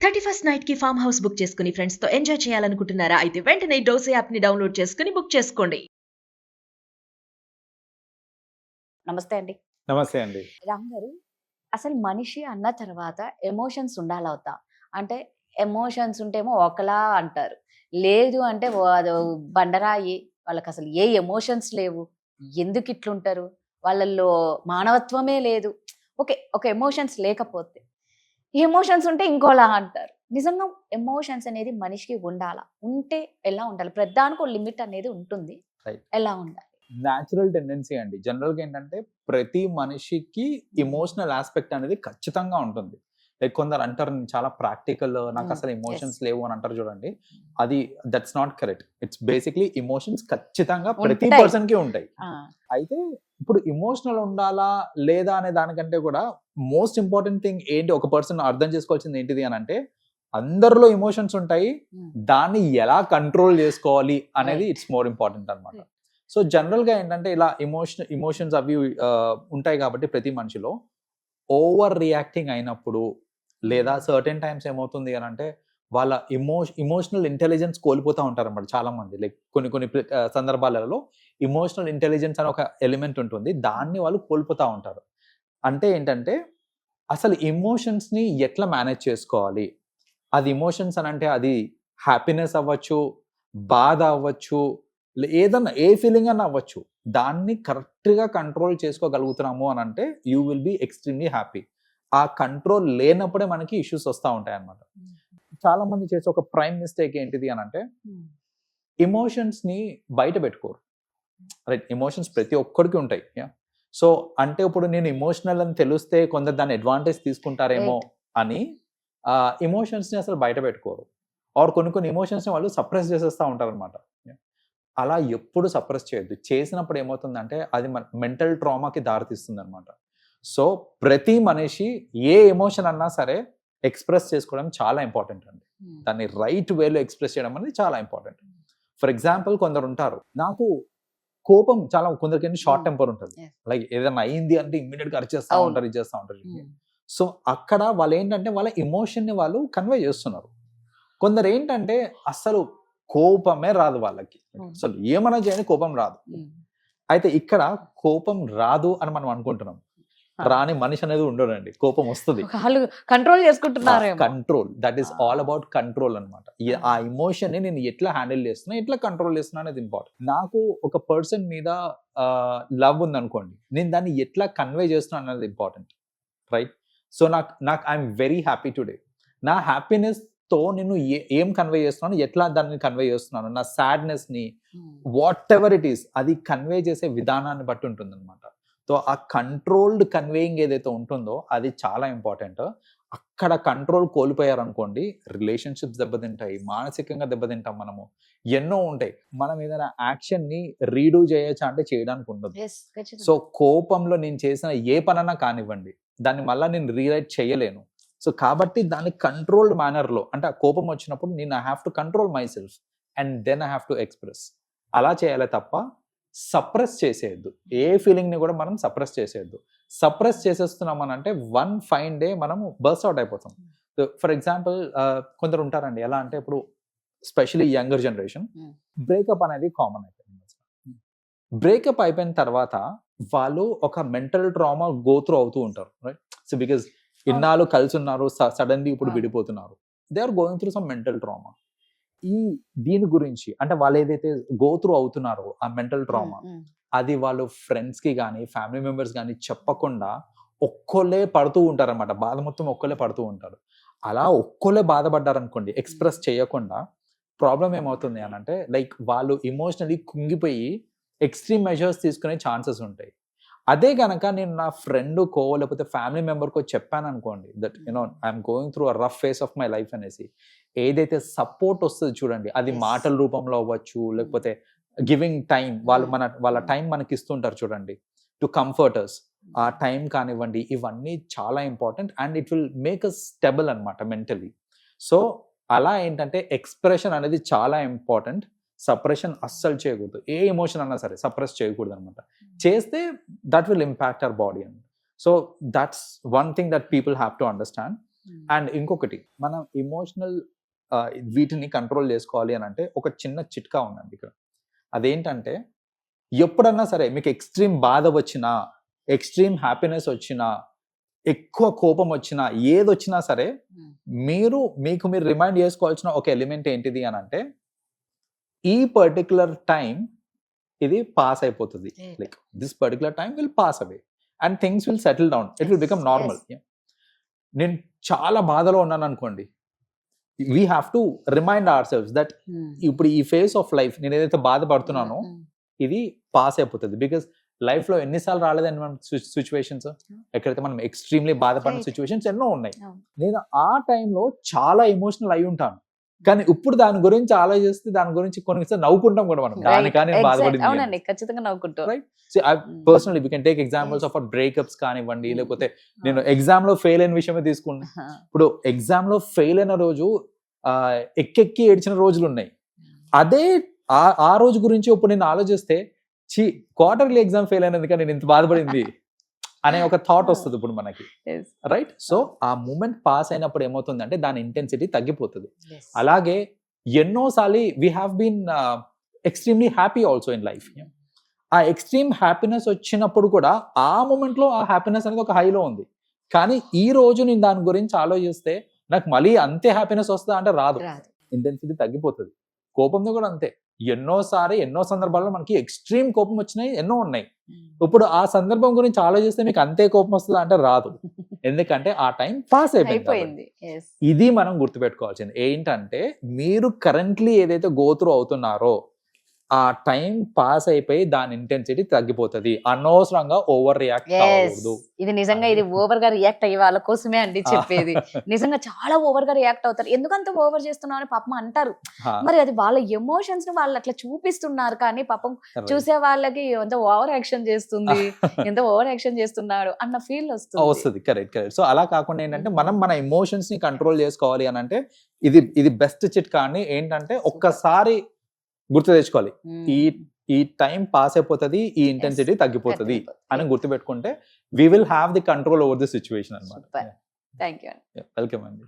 31st night కి farm house book చేసుకుని friends తో ఎంజాయ్ చేయాలనుకుంటున్నారా? అయితే వెంటనే డోసే యాప్ ని డౌన్లోడ్ చేసుకుని బుక్ చేసుకోండి. నమస్తే అండి. నమస్తే అండి. రామ్ గారు, అసలు మనిషి అన్న తర్వాత ఎమోషన్స్ ఉండాలవుతా? అంటే ఎమోషన్స్ ఉంటేమో ఒకలా అంటారు. లేదు అంటే అదో బండరాయి. వాళ్ళకసలు ఏ ఎమోషన్స్ లేవు. ఎందుకు ఇట్లుంటారు? వాళ్ళల్లో మానవత్వమే లేదు. ఓకే. ఒక ఎమోషన్స్ లేకపోతే. ఈ ఎమోషన్స్ ఉంటే ఇంకోలా అంటారు. నిజంగా ఎమోషన్స్ అనేది మనిషికి ఉండాలా? ఉంటే ఎలా ఉండాలి? ప్రతిదానికి ఒక లిమిట్ అనేది ఉంటుంది. రైట్. ఎలా ఉండాలి? న్యాచురల్ టెండెన్సీ అండి. జనరల్‌గా ఏంటంటే ప్రతి మనిషికి ఎమోషనల్ ఆస్పెక్ట్ అనేది ఖచ్చితంగా ఉంటుంది. లైక్ కొందరు అంటారు నేను చాలా ప్రాక్టికల్, నాకు అసలు ఎమోషన్స్ లేవు అని అంటారు చూడండి. అది that's not correct. It's basically emotions ఖచ్చితంగా ప్రతి ఉంటాయి. పర్సన్‌కి ఉంటాయి. ఆ, అయితే ఇప్పుడు ఎమోషనల్ ఉండాలా లేదా అనే దానికంటే కూడా మోస్ట్ ఇంపార్టెంట్ థింగ్ ఏంటి, ఒక పర్సన్ అర్థం చేసుకోవాల్సింది ఏంటిది అని అంటే అందరిలో ఎమోషన్స్ ఉంటాయి. ఉమ్, దాన్ని ఎలా కంట్రోల్ చేసుకోవాలి అనేది Right. ఇట్స్ మోర్ ఇంపార్టెంట్ అన్నమాట. Right. సో జనరల్గా ఏంటంటే ఇలా ఎమోషన్స్ అవి ఉంటాయి కాబట్టి ప్రతి మనిషిలో ఓవర్ రియాక్టింగ్ అయినప్పుడు లేదా సర్టెన్ టైమ్స్ ఏమవుతుంది అని అంటే వాళ్ళ ఎమోషనల్ ఇంటెలిజెన్స్ కోల్పోతూ ఉంటారు అన్నమాట చాలా మంది. లైక్ కొన్ని సందర్భాలలో ఎమోషనల్ ఇంటెలిజెన్స్ అనే ఒక ఎలిమెంట్ ఉంటుంది, దాన్ని వాళ్ళు కోల్పోతూ ఉంటారు. అంటే ఏంటంటే అసలు ఎమోషన్స్ని ఎట్లా మేనేజ్ చేసుకోవాలి, అది ఎమోషన్స్ అని అంటే అది హ్యాపీనెస్ అవ్వచ్చు, బాధ అవ్వచ్చు, ఏదన్నా ఏ ఫీలింగ్ అన్నా అవ్వచ్చు, దాన్ని కరెక్ట్గా కంట్రోల్ చేసుకోగలుగుతున్నాము అని అంటే you will be extremely happy. ఆ కంట్రోల్ లేనప్పుడే మనకి ఇష్యూస్ వస్తూ ఉంటాయి అన్నమాట. చాలా మంది చేసే ఒక ప్రైమ్ మిస్టేక్ ఏంటిది అని అంటే ఉమ్, ఎమోషన్స్ని బయట పెట్టుకోరు. రైట్, ఎమోషన్స్ ప్రతి ఒక్కరికి ఉంటాయి. సో అంటే ఇప్పుడు నేను ఎమోషనల్ అని తెలిస్తే కొందరు దాన్ని అడ్వాంటేజ్ తీసుకుంటారేమో అని ఎమోషన్స్ని అసలు బయట పెట్టుకోరు. ఆర్ కొన్ని ఎమోషన్స్ని వాళ్ళు సప్రెస్ చేసేస్తూ ఉంటారు అనమాట. అలా ఎప్పుడు సప్రెస్ చేయొద్దు. చేసినప్పుడు ఏమవుతుందంటే అది మన మెంటల్ ట్రామాకి దారితీస్తుంది అనమాట. సో ప్రతి మనిషి ఏ ఎమోషన్ అన్నా సరే ఎక్స్ప్రెస్ చేసుకోవడం చాలా ఇంపార్టెంట్ అండి. ఉమ్, దాన్ని రైట్ వేలో ఎక్స్ప్రెస్ చేయడం అనేది చాలా ఇంపార్టెంట్. ఫర్ ఎగ్జాంపుల్ కొందరు ఉంటారు, నాకు కోపం చాలా, కొందరికి షార్ట్ టెంపర్ ఉంటుంది. Yes. లైక్ ఏదైనా అయింది అంటే ఇమ్మీడియట్ గా అరిచేస్తా అవును. ఉంటారు, ఇది చేస్తా ఉంటారు. ఉమ్, సో అక్కడ వాళ్ళు ఏంటంటే వాళ్ళ ఎమోషన్ని వాళ్ళు కన్వే చేస్తున్నారు. కొందరు ఏంటంటే అసలు కోపమే రాదు వాళ్ళకి, అవును. అసలు ఏమైనా చేయని కోపం రాదు. ఉమ్, అయితే ఇక్కడ కోపం రాదు అని మనం అనుకుంటున్నాం, రాని మనిషి అనేది ఉండడండి, కోపం వస్తుంది. వాళ్ళు కంట్రోల్ చేసుకుంటున్నారేమో. Control, that is all about control అనమాట. ఆ ఎమోషన్ ని నేను ఎట్లా హ్యాండిల్ చేస్తున్నా, ఎట్లా కంట్రోల్ చేస్తున్నా అనేది ఇంపార్టెంట్. నాకు ఒక పర్సన్ మీద లవ్ ఉంది అనుకోండి, నేను దాన్ని ఎట్లా కన్వే చేస్తున్నా అనేది ఇంపార్టెంట్. రైట్. సో నాకు ఐఎమ్ వెరీ హ్యాపీ టుడే. నా హ్యాపీనెస్ తో నేను ఏం కన్వే చేస్తున్నాను, ఎట్లా దాన్ని కన్వే చేస్తున్నాను, నా సాడ్నెస్ ని ఉమ్, వాట్ ఎవర్ ఇట్ ఈస్, అది కన్వే చేసే విధానాన్ని బట్టి ఉంటుంది అనమాట. సో ఆ కంట్రోల్డ్ కన్వేయింగ్ ఏదైతే ఉంటుందో అది చాలా ఇంపార్టెంట్. అక్కడ కంట్రోల్ కోల్పోయారనుకోండి, రిలేషన్షిప్స్ దెబ్బతింటాయి, మానసికంగా దెబ్బతింటాం మనము, ఎన్నో ఉంటాయి. మనం ఏదైనా యాక్షన్ ని రీడూ చేయొచ్చా అంటే చేయడానికి ఉండదు. yes, ఖచ్చితంగా. సో కోపంలో నేను చేసిన ఏ పనన్నా కానివ్వండి, దాన్ని మళ్ళీ నేను రీరైట్ చేయలేను. సో కాబట్టి దాన్ని కంట్రోల్డ్ మేనర్లో, అంటే ఆ కోపం వచ్చినప్పుడు నేను I have to control myself and then I have to express. అలా చేయాలి తప్ప సప్రెస్ చేసేయద్దు. ఏ ఫీలింగ్ని కూడా మనం సప్రెస్ చేసేయద్దు. సప్రెస్ చేసేస్తున్నాం అని అంటే వన్ ఫైన్ డే మనము బర్స్ట్ అవుట్ అయిపోతాం. ఫర్ ఎగ్జాంపుల్ కొందరు ఉంటారండి, ఎలా అంటే ఇప్పుడు స్పెషల్లీ యంగర్ జనరేషన్, బ్రేకప్ అనేది కామన్ అయిపోయింది. బ్రేకప్ అయిపోయిన తర్వాత వాళ్ళు ఒక మెంటల్ ట్రామా గో త్రూ అవుతూ ఉంటారు. రైట్. సో బికాజ్ ఇన్నాళ్ళు కలిసి ఉన్నారు, సడన్లీ ఇప్పుడు విడిపోతున్నారు, they are going through some mental trauma. దీని గురించి అంటే వాళ్ళు ఏదైతే గో త్రూ అవుతున్నారో ఆ మెంటల్ ట్రామా, ఉమ్, అది వాళ్ళు ఫ్రెండ్స్ కి కానీ ఫ్యామిలీ మెంబర్స్ కానీ చెప్పకుండా ఒక్కొల్లే పడుతూ ఉంటారు అనమాట. బాధ మొత్తం ఒక్కళ్ళే పడుతూ ఉంటారు. అలా ఒక్కళ్ళే బాధపడ్డారనుకోండి, ఎక్స్ప్రెస్ చేయకుండా, ప్రాబ్లం ఏమవుతుంది అని అంటే లైక్ వాళ్ళు ఎమోషనలీ కుంగిపోయి ఎక్స్ట్రీమ్ మెజర్స్ తీసుకునే ఛాన్సెస్ ఉంటాయి. అదే కనుక నేను నా ఫ్రెండ్కో లేకపోతే ఫ్యామిలీ మెంబర్కో చెప్పాను అనుకోండి, that I'm going through a rough face of my life అనేసి, ఏదైతే సపోర్ట్ వస్తుంది చూడండి, అది Yes. మాటల రూపంలో అవ్వచ్చు, లేకపోతే గివింగ్ టైం, వాళ్ళ టైం మనకి ఇస్తుంటారు చూడండి టు కంఫర్టర్స్, ఆ టైం కానివ్వండి, ఇవన్నీ చాలా important and it will make us stable అనమాట మెంటలీ. సో అలా ఏంటంటే ఎక్స్ప్రెషన్ అనేది చాలా ఇంపార్టెంట్. సప్రెషన్ అస్సలు చేయకూడదు. ఏ ఎమోషన్ అన్నా సరే సప్రెస్ చేయకూడదు అనమాట. చేస్తే that will impact our body and so that's one thing that people have to understand. And ఇంకొకటి మనం ఇమోషనల్ వీటిని కంట్రోల్ చేసుకోవాలి అని అంటే ఒక చిన్న చిట్కా ఉందండి ఇక్కడ. అదేంటంటే ఎప్పుడన్నా సరే మీకు ఎక్స్ట్రీమ్ బాధ వచ్చినా, ఎక్స్ట్రీమ్ హ్యాపీనెస్ వచ్చినా, ఎక్కువ కోపం వచ్చినా, ఏదొచ్చినా సరే మీరు రిమైండ్ చేసుకోవాల్సిన ఒక ఎలిమెంట్ ఏంటిది అని అంటే ఈ పర్టికులర్ టైం ఇది పాస్ అయిపోతుంది. Like this particular time will pass away and things will settle down, it will become normal. నేను చాలా బాధలో ఉన్నాను అనుకోండి, we have to remind ourselves that ఇప్పుడు ఈ ఫేజ్ ఆఫ్ లైఫ్ నేను ఏదైతే బాధపడుతున్నానో ఇది పాస్ అయిపోతుంది. బికాస్ లైఫ్ లో ఎన్నిసార్లు రాలేదండి మనం సిచ్యువేషన్స్ ఎక్కడైతే మనం ఎక్స్ట్రీమ్లీ బాధపడిన సిచ్యువేషన్స్ ఎన్నో ఉన్నాయి. నేను ఆ టైంలో చాలా ఎమోషనల్ అయి ఉంటాను, కానీ ఇప్పుడు దాని గురించి ఆలోచిస్తే దాని గురించి కొన్నిసార్లు నవ్వుకుంటాం కూడా మనం, దానికని బాధపడింది. ఖచ్చితంగా నవ్వుకుంటాం. Personally we can take examples of breakups కానివ్వండి, లేకపోతే నేను ఎగ్జామ్ లో ఫెయిల్ అయిన విషయమే తీసుకున్నా. ఇప్పుడు ఎగ్జామ్ లో ఫెయిల్ అయిన రోజు ఎక్కెక్కి ఏడ్చిన రోజులు ఉన్నాయి. అదే ఆ రోజు గురించి ఇప్పుడు నేను ఆలోచిస్తే క్వార్టర్లీ ఎగ్జామ్ ఫెయిల్ అయినందుక నేను ఇంత బాధపడింది అనే ఒక థాట్ వస్తుంది ఇప్పుడు మనకి, రైట్? సో ఆ మూమెంట్ పాస్ అయినప్పుడు ఏమవుతుందంటే దాని ఇంటెన్సిటీ తగ్గిపోతుంది. అలాగే ఎన్నోసార్లు we have been extremely happy also in life. ఆ ఎక్స్ట్రీమ్ హ్యాపీనెస్ వచ్చినప్పుడు కూడా ఆ మూమెంట్ లో ఆ హ్యాపీనెస్ అనేది ఒక హైలో ఉంది, కానీ ఈ రోజు నేను దాని గురించి ఆలోచిస్తే నాకు మళ్ళీ అంతే హ్యాపీనెస్ వస్తుందా అంటే రాదు, ఇంటెన్సిటీ తగ్గిపోతుంది. కోపంతో కూడా అంతే, ఎన్నో సందర్భాల్లో మనకి ఎక్స్ట్రీమ్ కోపం వచ్చినాయి ఎన్నో ఉన్నాయి. ఇప్పుడు ఆ సందర్భం గురించి ఆలోచిస్తే మీకు అంతే కోపం వస్తుందా అంటే రాదు, ఎందుకంటే ఆ టైం పాస్ అయిపోయింది. ఇది మనం గుర్తుపెట్టుకోవాల్సింది ఏంటంటే మీరు కరెంట్లీ ఏదైతే గో త్రూ అవుతున్నారో ఆ టైం పాస్ అయిపోయి దాని ఇంటెన్సిటీ తగ్గిపోతుంది. అనవసరంగా ఓవర్ రియాక్ట్ అవ్వకూడదు. ఇది నిజంగా ఇది ఓవర్ గా రియాక్ట్ అయ్యే వాళ్ళ కోసమే అండి చెప్పేది. నిజంగా చాలా ఓవర్ గా రియాక్ట్ అవుతారు, ఎందుకంత ఓవర్ చేస్తున్నావు అని పాపం అంటారు. మరి అది వాళ్ళ ఎమోషన్స్ ని వాళ్ళు అట్లా చూపిస్తున్నారు, కానీ పాపం చూసే వాళ్ళకి ఎంత ఓవర్ యాక్షన్ చేస్తుంది, ఎంత ఓవర్ యాక్షన్ చేస్తున్నాడు అన్న ఫీల్ వస్తుంది. కరెక్ట్. సో అలా కాకుండా ఏంటంటే మనం మన ఎమోషన్స్ ని కంట్రోల్ చేసుకోవాలి అని అంటే ఇది బెస్ట్ చిట్కా అని ఏంటంటే ఒక్కసారి గుర్తు తెచ్చుకోవాలి, ఈ టైం పాస్ అయిపోతుంది, ఈ ఇంటెన్సిటీ తగ్గిపోతుంది అని గుర్తుపెట్టుకుంటే we will have the control over the situation అన్నమాట. Thank you. వెల్కమ్ అండి.